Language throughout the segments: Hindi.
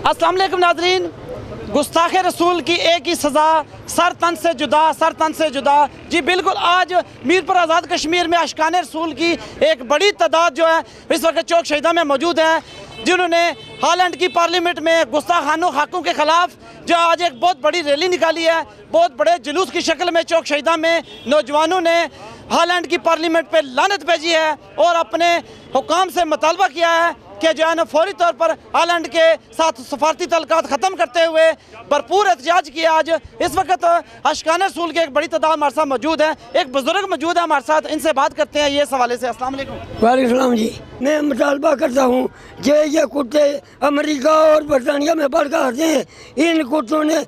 अस्सलाम वालेकुम नाज़रीन, गुस्ताख रसूल की एक ही सज़ा, सर तन से जुदा, सर तन से जुदा। जी बिल्कुल, आज मीरपुर आज़ाद कश्मीर में आशिकान रसूल की एक बड़ी तादाद जो है इस वक्त चौक शहीदा में मौजूद है, जिन्होंने हॉलैंड की पार्लियामेंट में गुस्ताखानों खाकों के ख़िलाफ़ जो आज एक बहुत बड़ी रैली निकाली है। बहुत बड़े जुलूस की शक्ल में चौक शहीदा में नौजवानों ने हॉलैंड की पार्लियामेंट पर लानत भेजी है और अपने हुकाम से मुतालबा किया है कि जो है ना फौरी तौर पर हॉलैंड के साथ सफारती तल्लुकात ख़त्म करते हुए भरपूर एहतजाज किया। आज इस वक्त आशिकान रसूल की एक बड़ी तादाद हमारे साथ मौजूद है, एक बुजुर्ग मौजूद है हमारे साथ, इनसे बात करते हैं ये सवाले से। अस्सलाम वालेकुम। वालेकुम सलाम जी। मैं मुतालबा करता हूँ कि ये कुत्ते अमेरिका और बरतानिया में बढ़कर आते हैं, इन कुत्तों ने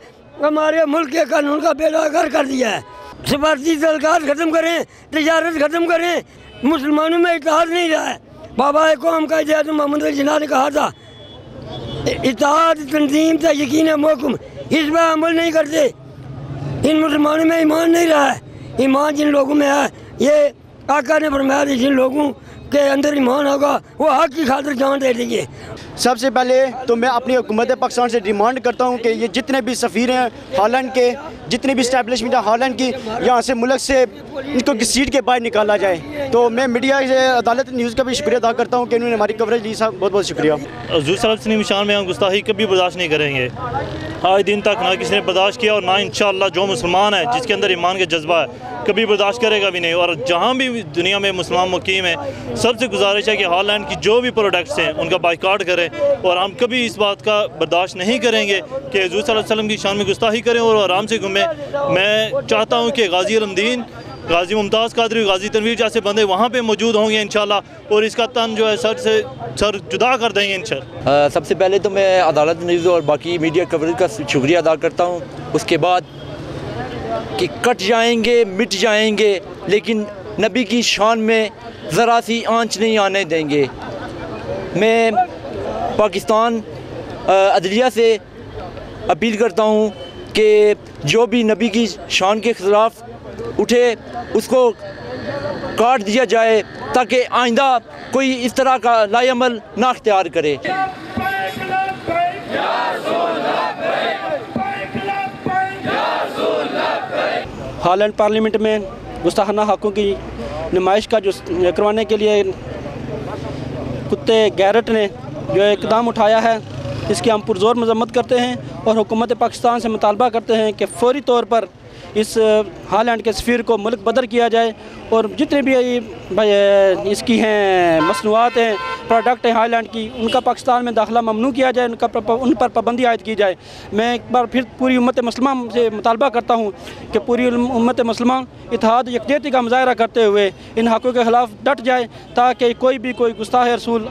हमारे मुल्क के कानून का बेड़ागर कर दिया है। सफारती तल्लुकात ख़त्म करें, तजारत ख़त्म करें, मुसलमानों में इत्तेहाद नहीं रहा है। बाबा कौम का इतिहाद मोहम्मद अली जिन्ना ने कहा था, इत्तेहाद तंजीम से यकीन है मोहकुम, इस पर अमल नहीं करते। इन मुसलमानों में ईमान नहीं रहा है। ईमान जिन लोगों में है, ये आका ने फरमाया जिन लोगों के अंदर ईमान होगा वो हक की खातिर जान दे देंगे। सबसे पहले तो मैं अपनी हुकूमत पाकिस्तान से डिमांड करता हूँ कि ये जितने भी सफ़ीर हैं हॉलैंड के, जितनी भी इस्टेब्लिशमेंट है हॉलैंड की, यहाँ से मुल्क से इनको सीट के बाहर निकाला जाए। तो मैं मीडिया से अदालत न्यूज़ का भी शुक्रिया अदा करता हूँ कि इन्होंने हमारी कवरेज दी। साहब बहुत बहुत शुक्रिया। हुज़ूर सल्लल्लाहु अलैहि वसल्लम शान में हम गुस्ताखी कभी बर्दाश्त नहीं करेंगे। आज दिन तक ना किसी ने बर्दाश्त किया और ना इंशाअल्लाह जो मुसलमान है जिसके अंदर ईमान का जज्बा है कभी बर्दाश्त करेगा भी नहीं। और जहाँ भी दुनिया में मुसलमान मुकीम है, सबसे गुजारिश है कि हॉलैंड की जो भी प्रोडक्ट्स हैं उनका बाइकाट करें। और हम कभी इस बात का बर्दाश्त नहीं करेंगे कि हुज़ूर सल्लल्लाहु अलैहि वसल्लम की शान में गुस्ताखी करें और आराम से घूमें। मैं चाहता हूँ कि गाजी अलमदीन, गाजी मुमताज़ कादरी, गाजी तनवीर जैसे बंदे वहाँ पे मौजूद होंगे इंशाल्लाह, और इसका तन जो है सर जुदा कर देंगे इंशाल्लाह। सबसे पहले तो मैं अदालत न्यूज़ और बाकी मीडिया कवरेज का शुक्रिया अदा करता हूँ। उसके बाद कि कट जाएंगे मिट जाएंगे, लेकिन नबी की शान में ज़रा सी आंच नहीं आने देंगे। मैं पाकिस्तान अदलिया से अपील करता हूँ कि जो भी नबी की शान के ख़िलाफ़ उठे उसको काट दिया जाए, ताकि आइंदा कोई इस तरह का लाएअमल ना अख्तियार करे। हॉलैंड पार्लियामेंट में गुस्ताखाना हक़ों की नुमाइश का जो करवाने के लिए कुत्ते गैरट ने जो इक़दाम उठाया है, इसकी हम पुरज़ोर मज़म्मत करते हैं और हुकूमत पाकिस्तान से मुतालबा करते हैं कि फ़ौरी तौर पर इस हॉलैंड के सफ़ीर को मुल्क बदर किया जाए और जितने भी इसकी हैं मसनूआत हैं, प्रोडक्ट हैं हॉलैंड की, उनका पाकिस्तान में दाखिला ममनू किया जाए, उन पर पाबंदी आयद की जाए। मैं एक बार फिर पूरी उम्मत मुस्लिमा से मुतालबा करता हूँ कि पूरी उम्मत मुस्लिमा इत्तेहाद यकजहती का मुजाहरा करते हुए इन हक़ों के ख़िलाफ़ डट जाए, ताकि कोई गुस्ताख रसूल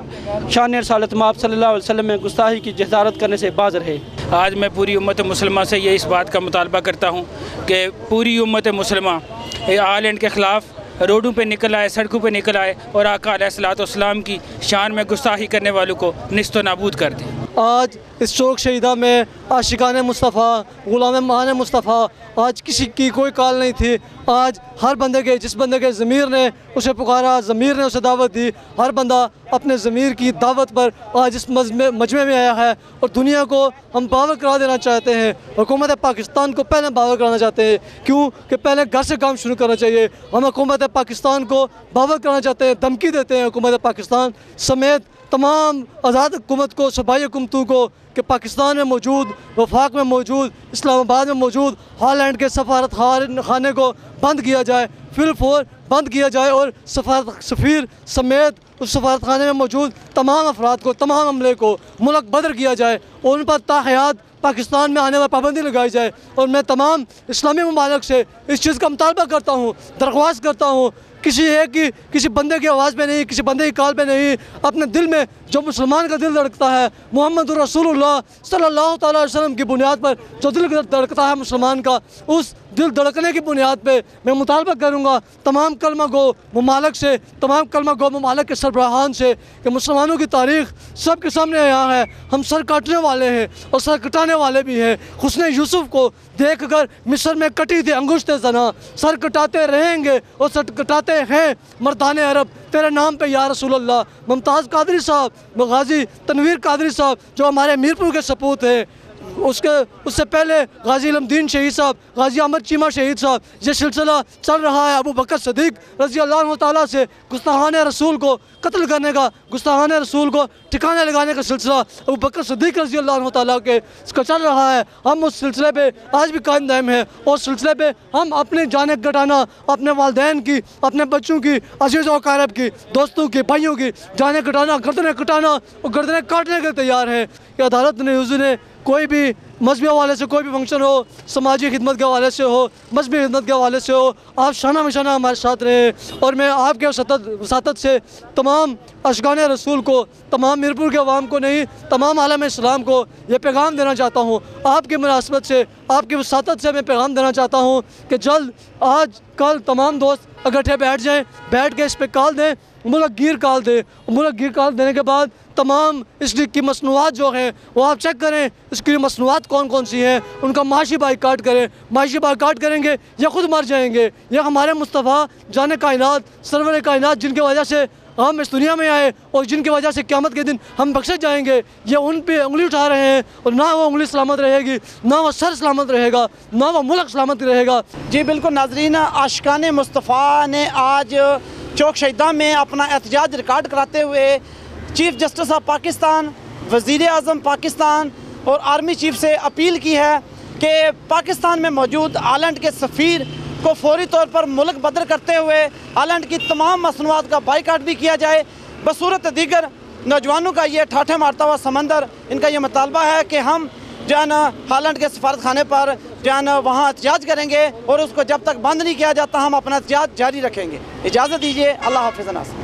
शान रसालत माब सल्लल्लाहु अलैहि वसल्लम में गुस्ताखी की जसारत करने से बाज रहे। आज मैं पूरी उम्मत मुस्लिमा से ये इस बात का मुतालबा करता हूँ कि पूरी उम्मत मुस्लिमा हॉलैंड के ख़िलाफ़ रोडों पे निकल आए, सड़कों पे निकल आए और आका अलैहिस्सलाम की शान में गुस्ताखी करने वालों को निस्तो नाबूद कर दें। आज इस चौक शहीदा में आशिकान मुस्तफ़ा, ग़ुलाम मान मुस्तफ़ा, आज किसी की कोई कॉल नहीं थी। आज हर बंदे के, जिस बंदे के ज़मीर ने उसे पुकारा, ज़मीर ने उसे दावत दी, हर बंदा अपने ज़मीर की दावत पर आज इस मजमे में आया है और दुनिया को हम बावर करा देना चाहते हैं। हुकूमत पाकिस्तान को पहले बावर कराना चाहते हैं, क्यों कि पहले घर से काम शुरू करना चाहिए। हम हुकूमत पाकिस्तान को बावर कराना चाहते हैं, धमकी देते हैं हुकूमत पाकिस्तान समेत तमाम आज़ाद हुकूमत को, सूबाई हुकूमतों को कि पाकिस्तान में मौजूद, वफाक में मौजूद, इस्लामाबाद में मौजूद हॉलैंड के सफारत खाने को बंद किया जाए, फिलफौर बंद किया जाए और सफ़ीर समेत उस सफारत खाने में मौजूद तमाम अफराद को, तमाम अमले को मुल्क बदर किया जाए और उन पर ताहयात पाकिस्तान में आने पर पाबंदी लगाई जाए। और मैं तमाम इस्लामी ममालिक से इस चीज़ का मुतालबा करता हूँ, दरख्वास्त करता हूँ, किसी बंदे की आवाज़ पे नहीं, किसी बंदे की कॉल पे नहीं, अपने दिल में जो मुसलमान का दिल धड़कता है, मोहम्मद रसूलुल्लाह सल्लल्लाहु अलैहि वसल्लम की बुनियाद पर जो दिल धड़कता है मुसलमान का, उस दिल धड़कने की बुनियाद पे मैं मुतालबा करूँगा तमाम कलमा गो ममालिक से, तमाम कलमा गो ममालिक के सरबराहान से कि मुसलमानों की तारीख़ सबके सामने यहाँ है। हम सर काटने वाले हैं और सर कटाने वाले भी हैं। हुस्न यूसुफ को देख कर मिस्र में कटी थी अंगुश्त जना, सर कटाते रहेंगे और सर कटाते हैं मर्दाने अरब तेरे नाम पे या रसूल अल्लाह। मुमताज़ कादरी साहब, गाजी तनवीर कादरी साहब जो हमारे मीरपुर के सपूत हैं, उससे पहले गाजी इल्मुद्दीन शहीद साहब, गाजी अहमद चीमा शहीद साहब, ये सिलसिला चल रहा है अबू बकर सिद्दीक़ रज़ी अल्लाह तआला से गुस्ताहान रसूल को कत्ल करने का, गुस्ताहान रसूल को ठिकाने लगाने का सिलसिला अबू बकर सिद्दीक़ रज़ी अल्लाह तआला के इसका चल रहा है। हम उस सिलसिले पे आज भी कायम दायम है और सिलसिले पे हम अपनी जान घटाना, अपने वालिदैन की, अपने बच्चों की, अजीज़ व अक़ारिब की, दोस्तों की, भाइयों की जान घटाना, गर्दनें कटाना और गर्दनें काटने के तैयार है। कि अदालत न्यूज़ ने कोई भी मजहबी हवाले से कोई भी फंक्शन हो, समाजी खिदमत के हवाले से हो, मजहबी खिदमत के हवाले से हो, आप शाना मशाना हमारे साथ रहे। और मैं आपके वसातत से तमाम अशगान रसूल को, तमाम मीरपुर के अवाम को नहीं, तमाम आलम इस्लाम को ये पैगाम देना चाहता हूँ। आपकी मुनासबत से, आपकी वसातत से मैं पैगाम देना चाहता हूँ कि जल्द आज कल तमाम दोस्त इकट्ठे बैठ जाएँ, बैठ के इस पर कॉल दें, मुल्क गिर कॉल दें। मुल्क गिर कॉल देने के बाद तमाम इसकी मसनूआत जो हैं वो आप चेक करें, इसकी मसनूआत कौन कौन सी हैं, उनका माशी बाइकाट करें। माशी बाइकाट करेंगे या खुद मर जाएंगे, या हमारे मुस्तफ़ा जाने कायनात, सरवर कायनात जिनकी वजह से हम इस दुनिया में आए और जिनकी वजह से क़यामत के दिन हम बख्शे जाएंगे, ये उन पे उंगली उठा रहे हैं और ना वो उंगली सलामत रहेगी, ना वो सर सलामत रहेगा, ना वो मुल्क सलामत रहेगा। जी बिल्कुल नाज़रीन, आशिकाने मुस्तफ़ा ने आज चौक शहीदा में अपना एहतजाज रिकॉर्ड कराते हुए चीफ जस्टिस ऑफ पाकिस्तान, वज़ीर आज़म पाकिस्तान और आर्मी चीफ से अपील की है कि पाकिस्तान में मौजूद आयरलैंड के सफ़ीर को फौरी तौर पर मुल्क बदर करते हुए आयरलैंड की तमाम मसनूआत का बाइकाट भी किया जाए। बसूरत दीगर नौजवानों का ये ठाठे मारता हुआ समंदर, इनका ये मुतालबा है कि हम जो है ना आयरलैंड के सफारत खाने पर जो है ना वहाँ एहतजाज करेंगे और उसको जब तक बंद नहीं किया जाता हम अपना एहतजाज जारी रखेंगे। इजाज़त दीजिए, अल्लाह हाफ़िज़।